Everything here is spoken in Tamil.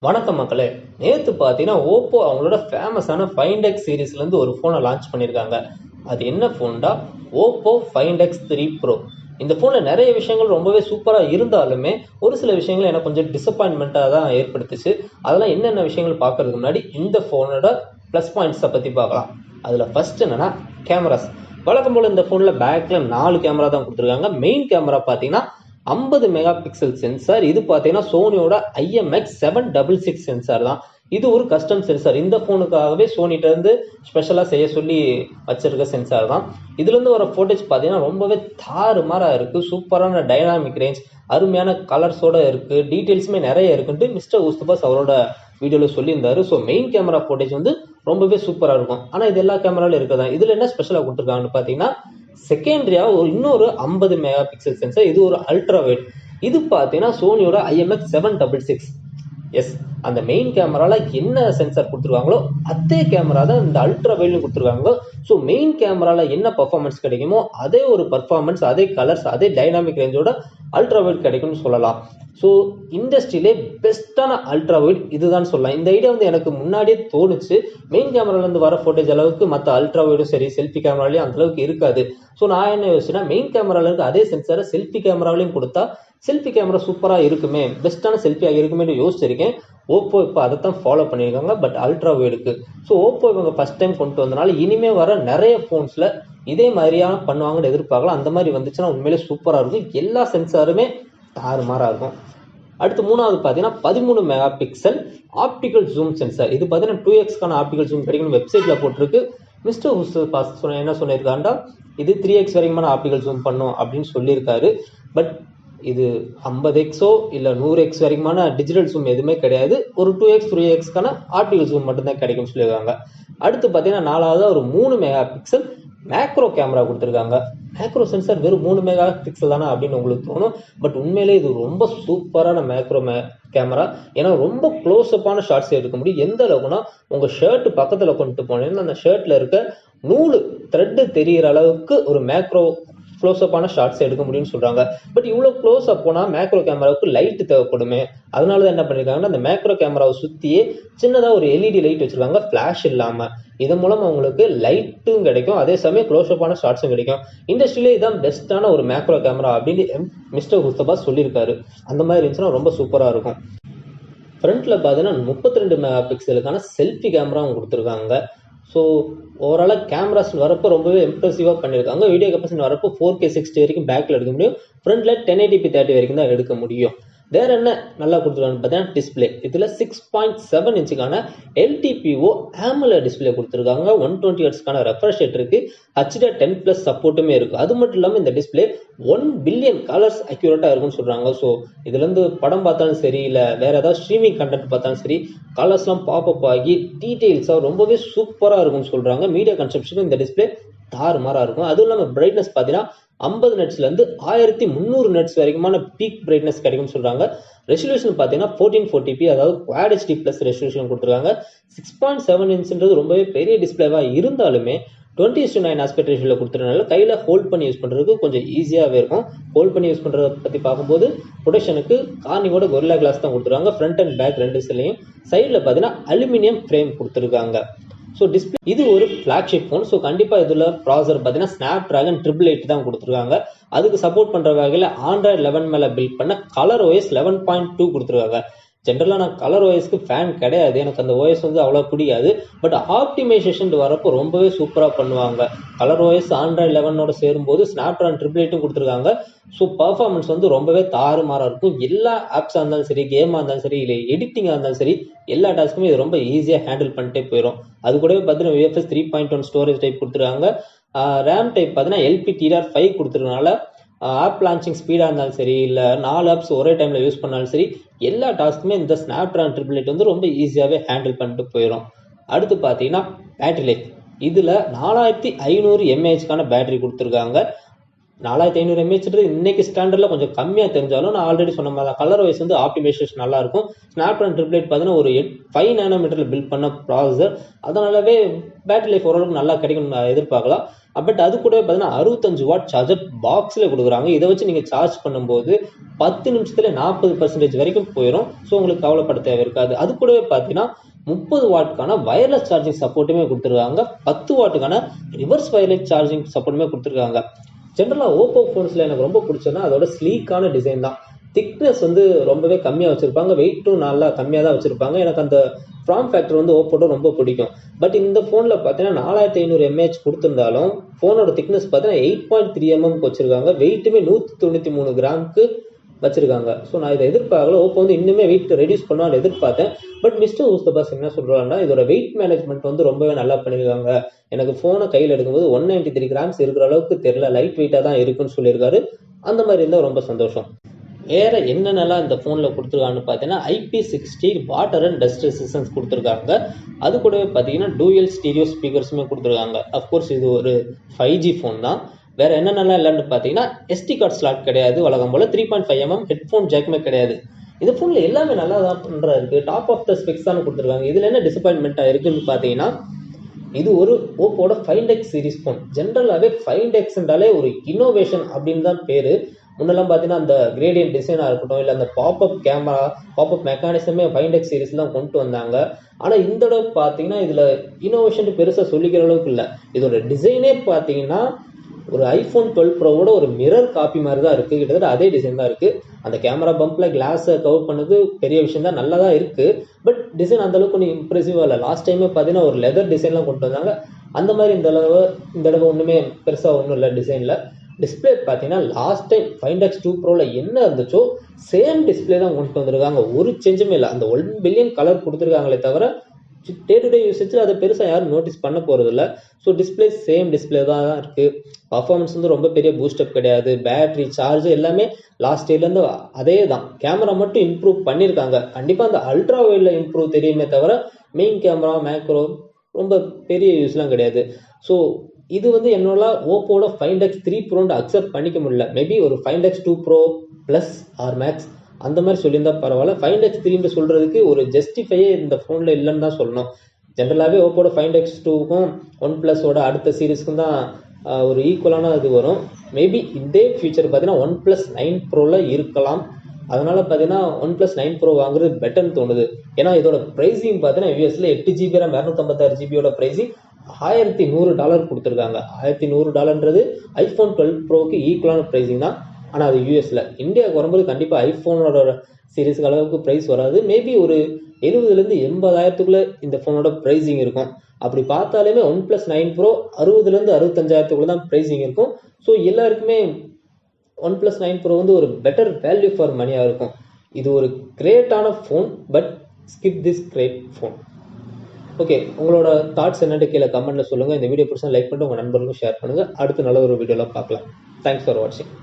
வணக்கம் மக்களே. நேத்து பார்த்தீங்கன்னா ஓப்போ அவங்களோட ஃபேமஸான ஃபைண்ட் எக்ஸ் சீரீஸ்லேருந்து ஒரு ஃபோனை லான்ச் பண்ணியிருக்காங்க. அது என்ன ஃபோன்டா? Oppo find X 3 pro. இந்த ஃபோனில் நிறைய விஷயங்கள் ரொம்பவே சூப்பராக இருந்தாலுமே ஒரு சில விஷயங்கள் எனக்கு கொஞ்சம் டிசப்பாயின்மெண்ட்டாக தான் ஏற்படுத்துச்சு. அதெல்லாம் என்னென்ன விஷயங்கள் பார்க்கறதுக்கு முன்னாடி இந்த ஃபோனோட ப்ளஸ் பாயிண்ட்ஸை பற்றி பார்க்கலாம். அதில் ஃபர்ஸ்ட் என்னன்னா கேமராஸ். வழக்கம் போல் இந்த ஃபோனில் பேக்கில் 4 கேமரா தான் கொடுத்துருக்காங்க. மெயின் கேமரா பார்த்தீங்கன்னா 50 மெகா பிக்சல் சென்சார். இது பார்த்தீங்கன்னா சோனியோட IMX766 சென்சார் தான். இது ஒரு கஸ்டம் சென்சார். இந்த ஃபோனுக்காகவே சோனிட்ட இருந்து ஸ்பெஷலாக செய்ய சொல்லி வச்சிருக்க சென்சார் தான். இதுலேருந்து வர ஃபோட்டேஜ் பார்த்தீங்கன்னா ரொம்பவே தாறுமாறாக இருக்குது. சூப்பரான டைனாமிக் ரேஞ்ச், அருமையான கலர்ஸோட இருக்குது, டீட்டெயில்ஸுமே நிறைய இருக்குன்ட்டு மிஸ்டர் உஸ்துபாஸ் அவரோட வீடியோவில் சொல்லியிருந்தாரு. ஸோ மெயின் கேமரா ஃபோட்டேஜ் வந்து ரொம்பவே சூப்பராக இருக்கும். ஆனால் இது எல்லா கேமராலும் இருக்குதான். இதில் என்ன ஸ்பெஷலாக கொடுத்துருக்காங்கன்னு பார்த்தீங்கன்னா செகண்டரியா இன்னொரு 50 மெகா பிக்சல் சென்சார். இது ஒரு அல்ட்ரா வைட். இது பார்த்தீங்கன்னா சோனியோட IMX766. எஸ், அந்த மெயின் கேமரால என்ன சென்சார் கொடுத்துருக்காங்களோ அதே கேமரா தான் இந்த அல்ட்ரா வைட்லையும் கொடுத்துருக்காங்க. ஸோ மெயின் கேமரால என்ன பர்ஃபார்மன்ஸ் கிடைக்குமோ அதே ஒரு பர்ஃபார்மன்ஸ், அதே கலர்ஸ், அதே டைனாமிக் ரேஞ்சோட அல்ட்ரா வைட் கிடைக்கும்னு சொல்லலாம். ஸோ இண்டஸ்ட்ரியிலே பெஸ்ட்டான அல்ட்ரா வைட் இதுதான் சொல்லலாம். இந்த ஐடியா வந்து எனக்கு முன்னாடியே தோணுச்சு. மெயின் கேமராலேருந்து வர ஃபோட்டேஜ் அளவுக்கு மற்ற அல்ட்ரா வைடும் சரி, செல்ஃபி கேமராலையும் அந்த அளவுக்கு இருக்காது. ஸோ நான் என்ன யோசிச்சேன்னா, மெயின் கேமரால இருக்க அதே சென்சாரை செல்ஃபி கேமராலையும் கொடுத்தா செல்ஃபி கேமரா சூப்பராக இருக்குமே, பெஸ்ட்டான செல்ஃபியாக இருக்குமே யோசிச்சிருக்கேன். ஓப்போ இப்போ அதை தான் ஃபாலோ பண்ணியிருக்காங்க, பட் அல்ட்ரா வைடுக்கு. ஸோ ஓப்போ இவங்க ஃபர்ஸ்ட் டைம் கொண்டு வந்தனால இனிமே வர நிறைய ஃபோன்ஸில் இதே மாதிரியான பண்ணுவாங்கன்னு எதிர்பார்க்கலாம். அந்த மாதிரி வந்துச்சுன்னா உண்மையிலே சூப்பராக இருக்கும். எல்லா சென்சாருமே தாறுமாறாக இருக்கும். அடுத்து மூணாவது பார்த்தீங்கன்னா 13 mega pixel optical zoom sensor. இது பார்த்தீங்கன்னா 2x ஆப்டிக்கல் ஜூம் கிடைக்கும் வெப்சைட்டில் போட்டிருக்கு. மிஸ்டர் உஸ்துபாஸ் என்ன சொல்லியிருக்காண்டா, இது 3x வரைக்குமான ஆப்டிக்கல் ஜூம் பண்ணும் அப்படின்னு சொல்லியிருக்காரு. பட் இது 50x இல்லை 100x வரைக்குமான டிஜிட்டல் ஜூம் எதுவுமே கிடையாது. ஒரு 2x 3x ஆப்டிக்கல் ஜூம் மட்டும்தான் கிடைக்கும்னு சொல்லியிருக்காங்க. அடுத்து பார்த்தீங்கன்னா நாலாவது ஒரு 3 மெகா பிக்சல் மேக்ரோ கேமரா கொடுத்துருக்காங்க. மேக்ரோ சென்சார் வெறும் 3 மெகா பிக்சல் தானே அப்படின்னு உங்களுக்கு தோணும். பட் உண்மையிலே இது ரொம்ப சூப்பரான மேக்ரோ கேமரா. ஏன்னா ரொம்ப க்ளோஸ்அப்பான ஷார்ட்ஸ் எடுக்க முடியும். எந்த அளவுக்குன்னா உங்கள் ஷர்ட் பக்கத்தில் கொண்டு போனீங்கன்னா அந்த ஷர்ட்டில் இருக்க நூல் த்ரெட்டு தெரிகிற அளவுக்கு ஒரு மேக்ரோ க்ளோஸ்அப்பான ஷார்ட்ஸ் எடுக்க முடியும்னு சொல்கிறாங்க. பட் இவ்வளோ க்ளோஸ் அப் போனால் மேக்ரோ கேமராவுக்கு லைட் தேவைப்படுமே. அதனால தான் என்ன பண்ணியிருக்காங்கன்னா அந்த மேக்ரோ கேமராவை சுற்றியே சின்னதாக ஒரு LED லைட் வச்சுருக்காங்க, ஃப்ளாஷ் இல்லாமல். இதன் மூலம் அவங்களுக்கு லைட்டும் கிடைக்கும், அதே சமயம் க்ளோஸ்அப்பான ஷார்ட்ஸும் கிடைக்கும். இண்டஸ்ட்ரியிலே இதுதான் பெஸ்ட்டான ஒரு மேக்ரோ கேமரா அப்படின்னு மிஸ்டர் உஸ்துபாஸ் சொல்லியிருக்காரு. அந்த மாதிரி இருந்துச்சுன்னா ரொம்ப சூப்பராக இருக்கும். ஃப்ரண்ட்டில் பார்த்தீங்கன்னா 32 மெகா பிக்சலுக்கான செல்ஃபி கேமராவும் கொடுத்துருக்காங்க. ஸோ ஓவராலாக கேமராஸ் வரப்போ ரொம்பவே இம்ப்ரெசிவாக பண்ணியிருக்காங்க. வீடியோ கெப்பாசிட்டி வரப்போ 4K 60 வரைக்கும் பேக்கில் எடுக்க முடியும். ஃப்ரண்ட்டில் 1080p 30 வரைக்கும் தான் எடுக்க முடியும். வேற என்ன நல்லா கொடுத்துருக்காங்கன்னு பார்த்தீங்கன்னா டிஸ்பிளே. இதில் 6.7 இன்ச்சுக்கான LTPO AMOLED டிஸ்பிளே கொடுத்துருக்காங்க. 120 ஹெர்ட்ஸ்க்கான ரெஃப்ரெஷ் ரேட் இருக்கு. HD10+ சப்போர்ட்டுமே இருக்கு. அது மட்டும் இல்லாமல் இந்த டிஸ்பிளே 1 பில்லியன் கலர்ஸ் அக்யூரேட்டாக இருக்குன்னு சொல்றாங்க. ஸோ இதுலேருந்து படம் பார்த்தாலும் சரி, இல்லை வேற ஏதாவது ஸ்ட்ரீமிங் கண்டென்ட் பார்த்தாலும் சரி, கலர்ஸ்லாம் பாப்அப் ஆகி டீட்டெயில்ஸாக ரொம்பவே சூப்பராக இருக்கும்னு சொல்றாங்க. மீடியா கன்சப்ஷனுக்கு இந்த டிஸ்பிளே தாறுமாறாக இருக்கும். அதுவும் இல்லாமல் பிரைட்னஸ் பார்த்தீங்கன்னா 50 நட்ஸ்லேருந்து 1300 நட்ஸ் வரைக்குமான பீக் பிரைட்னஸ் கிடைக்கும்னு சொல்கிறாங்க. ரெசல்யூஷன் பார்த்தீங்கன்னா 1440p, அதாவது Quad HD+ ரெசல்யூஷன் கொடுத்துருக்காங்க. 6.7 இன்ச்சுன்றது ரொம்பவே பெரிய டிஸ்பிளேவாக இருந்தாலுமே 20:9 ஆஸ்பெக்ட் ரேஷியோவில் கொடுத்துறதுனால கையில் ஹோல்ட் பண்ணி யூஸ் பண்ணுறதுக்கு கொஞ்சம் ஈஸியாகவே இருக்கும். ஹோல்ட் பண்ணி யூஸ் பண்ணுறத பற்றி பார்க்கும்போது ப்ரொடக்ஷனுக்கு கார்னிங்கோட கொரில்லா கிளாஸ் தான் கொடுத்துருக்காங்க. ஃப்ரண்ட் அண்ட் பேக் ரெண்டு சைட்லையும். சைடில் பார்த்தீங்கன்னா அலுமினியம் ஃப்ரேம் கொடுத்துருக்காங்க. ஸோ டிஸ்பிளே இது ஒரு ஃப்ளாக்ஷிப் ஃபோன். ஸோ கண்டிப்பாக இதில் ப்ராசர் பார்த்தீங்கன்னா Snapdragon 888 தான் கொடுத்துருக்காங்க. அதுக்கு சப்போர்ட் பண்ணுற வகையில் Android 11 மேலே பில்ட் பண்ண கலர் OS 11.2 கொடுத்துருக்காங்க. ஜென்ரலாக நான் கலர் OSக்கு ஃபேன் கிடையாது, எனக்கு அந்த OS வந்து அவ்வளோ பிடிக்காது. பட் ஆப்டிமைசேஷன் வரப்போ ரொம்பவே சூப்பராக பண்ணுவாங்க. கலர் OS Android 11ஓட சேரும்போது Snapdragon 888 கொடுத்துருக்காங்க. ஸோ பர்ஃபார்மன்ஸ் வந்து ரொம்பவே தாறுமாறாக இருக்கும். எல்லா ஆப்ஸாக இருந்தாலும் சரி, கேமாக இருந்தாலும் சரி, இல்லை எடிட்டிங்காக இருந்தாலும் சரி, எல்லா டாஸ்க்குமே இது ரொம்ப ஈஸியாக ஹேண்டில் பண்ணிட்டே போயிடும். அது கூடவே பார்த்தீங்கன்னா UFS 3.1 ஸ்டோரேஜ் டைப் கொடுத்துருக்காங்க. ரேம் டைப் பார்த்தீங்கன்னா LPDDR5 கொடுத்துருக்கனால ஆப் லான்ச்சிங் ஸ்பீடாக இருந்தாலும் சரி, இல்லை 4 ஆப்ஸ் ஒரே டைமில் யூஸ் பண்ணாலும் சரி, எல்லா டாஸ்க்குமே இந்த Snapdragon 888 வந்து ரொம்ப ஈஸியாகவே ஹேண்டில் பண்ணிட்டு போயிடும். அடுத்து பார்த்தீங்கன்னா பேட்டரி லைஃப். இதில் 4500 mAhக்கான பேட்டரி கொடுத்துருக்காங்க. 4500 mAh இன்னைக்கு ஸ்டாண்டர்டில் கொஞ்சம் கம்மியாக தெரிஞ்சாலும் நான் ஆல்ரெடி சொன்ன மாதிரி தான் கலர் வைஸ் வந்து ஆப்டிமைசேஷன் நல்லா இருக்கும். ஸ்னாப்ட்ராகன் 888 பார்த்தீங்கன்னா ஒரு 5 nanometerல பில்ட் பண்ண ப்ராசஸர், அதனாலவே பேட்டரி லைஃப் ஓரளவுக்கு நல்லா கிடைக்கும்னு எதிர்பார்க்கலாம். பட் அது கூட பார்த்தீங்கன்னா 65 வாட் சார்ஜர் பாக்ஸில் கொடுக்குறாங்க. இதை வச்சு நீங்கள் சார்ஜ் பண்ணும்போது 10 நிமிஷத்துல 40% வரைக்கும் போயிடும். ஸோ உங்களுக்கு கவலைப்பட தேவை இருக்காது. அது கூடவே பார்த்தீங்கன்னா 30 வாட்க்கான வயர்லெஸ் சார்ஜிங் சப்போர்ட்டுமே கொடுத்துருக்காங்க. 10 வாட்டுக்கான ரிவர்ஸ் வயர்லெஸ் சார்ஜிங் சப்போர்ட்டுமே கொடுத்துருக்காங்க. ஜென்ரலாக ஓப்போ ஃபோன்ஸில் எனக்கு ரொம்ப பிடிச்சதுன்னா அதோட ஸ்லீக்கான டிசைன் தான். திக்னஸ் வந்து ரொம்பவே கம்மியாக வச்சுருப்பாங்க, வெயிட்டும் நல்லா கம்மியாக தான் வச்சுருப்பாங்க. எனக்கு அந்த ஃபார்ம் ஃபேக்டர் வந்து ஓப்போட ரொம்ப பிடிக்கும். பட் இந்த ஃபோனில் பார்த்தீங்கன்னா 4500 mAh கொடுத்துருந்தாலும் ஃபோனோட திக்னஸ் பார்த்தீங்கன்னா 8.3 mm வச்சுருக்காங்க. வெயிட்டுமே 193 கிராமுக்கு வச்சிருக்காங்க. ஸோ நான் இதை எதிர்பார்க்கல. ஓப்போ வந்து இன்னுமே வெயிட் ரெடியூஸ் பண்ணான்னு எதிர்பார்த்தேன். பட் மிஸ்டர் ஊஸ்தபாஸ் என்ன சொல்றாங்கன்னா இதோட வெயிட் மேனேஜ்மெண்ட் வந்து ரொம்பவே நல்லா பண்ணியிருக்காங்க. எனக்கு ஃபோனை கையில் எடுக்கும்போது 193 கிராம்ஸ் இருக்கிற அளவுக்கு தெரியல, லைட் வெயிட்டாக தான் இருக்குன்னு சொல்லியிருக்காரு. அந்த மாதிரி இருந்தால் ரொம்ப சந்தோஷம். வேற என்னென்னலாம் இந்த ஃபோனில் கொடுத்துருக்காங்கன்னு பார்த்தீங்கன்னா IP60 water and dust resistance கொடுத்துருக்காங்க. அது கூடவே பார்த்தீங்கன்னா டூயல் ஸ்டீரியோ ஸ்பீக்கர்ஸுமே கொடுத்துருக்காங்க. அஃப்கோர்ஸ் இது ஒரு 5G ஃபோன் தான். வேற என்னென்னலாம் இல்லைன்னு பார்த்தீங்கன்னா SD கார்டு ஸ்லாட் கிடையாது, வழக்கம் போல 3.5 mm ஹெட்ஃபோன் ஜாக்குமே கிடையாது. இந்த ஃபோனில் எல்லாமே நல்லா தான் இருக்கு. டாப் ஆஃப் த ஸ்பெக்ஸ் தான் கொடுத்துருக்காங்க. இதில் என்ன டிசப்பாயின்மெண்ட்டாக இருக்குன்னு பார்த்தீங்கன்னா இது ஒரு ஓப்போட Find X சீரிஸ் ஃபோன். ஜென்ரலாகவே Find Xன்றாலே ஒரு இன்னோவேஷன் அப்படின்னு தான் பேர். முன்னெல்லாம் பார்த்தீங்கன்னா அந்த கிரேடியன்ட் டிசைனாக இருக்கட்டும், இல்லை அந்த பாப்அப் கேமரா, பாப்அப் மெக்கானிசமே Find X சீரிஸ் தான் கொண்டு வந்தாங்க. ஆனால் இந்த தடவை பார்த்தீங்கன்னா இதில் இன்னோவேஷன் பெருசாக சொல்லிக்கிற அளவுக்கு இல்லை. இதோட டிசைனே பார்த்தீங்கன்னா ஒரு ஐஃபோன் 12 ப்ரோவோட ஒரு மிரர் காப்பி மாதிரி தான் இருக்குது. கிட்டத்தட்ட அதே டிசைன் தான் இருக்குது. அந்த கேமரா பம்பில் கிளாஸை கவர் பண்ணது பெரிய விஷயம் தான், நல்லா தான் இருக்குது. பட் டிசைன் அந்தளவுக்கு ஒன்றும் இம்ப்ரெசிவாக இல்லை. லாஸ்ட் டைமே பார்த்தீங்கன்னா ஒரு லெதர் டிசைன்லாம் கொண்டு வந்தாங்க. அந்த மாதிரி இந்த தடவை ஒன்றுமே பெருசாக ஒன்றும் இல்லை டிசைனில். டிஸ்பிளே பார்த்தீங்கன்னா லாஸ்ட் டைம் Find X2 ப்ரோவில் என்ன இருந்துச்சோ சேம் டிஸ்பிளே தான் கொண்டு வந்திருக்காங்க. ஒரு சேஞ்சுமே இல்லை. அந்த 1 பில்லியன் கலர் கொடுத்துருக்காங்களே தவிர டே டு டே யூசேஜ் அதை பெருசாக யாரும் நோட்டீஸ் பண்ண போகிறது இல்லை. ஸோ டிஸ்பிளே சேம் டிஸ்பிளே தான் இருக்குது. பர்ஃபார்மன்ஸ் வந்து ரொம்ப பெரிய பூஸ்டப் கிடையாது. பேட்டரி சார்ஜ் எல்லாமே லாஸ்ட் இயர்லேருந்து அதே தான். கேமரா மட்டும் இம்ப்ரூவ் பண்ணியிருக்காங்க. கண்டிப்பாக அந்த அல்ட்ரா வைடில் இம்ப்ரூவ் தெரியுமே தவிர மெயின் கேமரா மேக்ரோ ரொம்ப பெரிய யூஸ்லாம் கிடையாது. ஸோ இது வந்து என்னோட ஓப்போட Find X3 ப்ரோன்னு அக்செப்ட் பண்ணிக்க முடியல. மேபி ஒரு Find X2 pro plus or max அந்த மாதிரி சொல்லியிருந்தா பரவாயில்ல. Find X3 சொல்றதுக்கு ஒரு ஜஸ்டிஃபையே இந்த ஃபோனில் இல்லைன்னு தான் சொல்லணும். ஜென்ரலாகவே ஓப்போட Find X2க்கும் OnePlusோட அடுத்த சீரீஸ்க்கும் தான் ஒரு ஈக்குவலான இது வரும். மேபி இதே ஃபியூச்சர் பார்த்தீங்கன்னா OnePlus 9 ப்ரோவில் இருக்கலாம். அதனால பார்த்தீங்கன்னா OnePlus 9 ப்ரோ வாங்குறது பெட்டர்னு தோணுது. ஏன்னா இதோட ப்ரைஸிங் பார்த்தீங்கன்னா யூஎஸ்ல 8GB RAM 256GB ப்ரைஸிங் $1100 கொடுத்துருக்காங்க. $1100ன்றது ஐஃபோன் 12 ப்ரோக்கு ஈக்குவலான ப்ரைஸிங் தான். ஆனால் அது யூஎஸ்ல. இந்தியாவுக்கு வரும்போது கண்டிப்பாக ஐஃபோனோட சீரீஸ்க்கு அளவுக்கு ப்ரைஸ் வராது. மேபி ஒரு 70,000 80,000க்குள்ளே இந்த ஃபோனோட ப்ரைஸிங் இருக்கும். அப்படி பார்த்தாலுமே OnePlus 9 ப்ரோ 60,000 65,000க்குள்ள தான் ப்ரைஸிங் இருக்கும். ஸோ எல்லாருக்குமே OnePlus 9 ப்ரோ வந்து ஒரு பெட்டர் வேல்யூ ஃபார் மணியாக இருக்கும். இது ஒரு கிரேட்டான phone, but skip this great phone. Okay, உங்களோட தாட்ஸ் என்னன்னு கீழே கமெண்ட்டில் சொல்லுங்கள். இந்த வீடியோ பிடிச்சா லைக் பண்ணிட்டு உங்கள் நண்பர்களுக்கும் ஷேர் பண்ணுங்கள். அடுத்து நல்ல ஒரு வீடியோவில் பார்க்கலாம். தேங்க்ஸ் ஃபார் வாட்சிங்.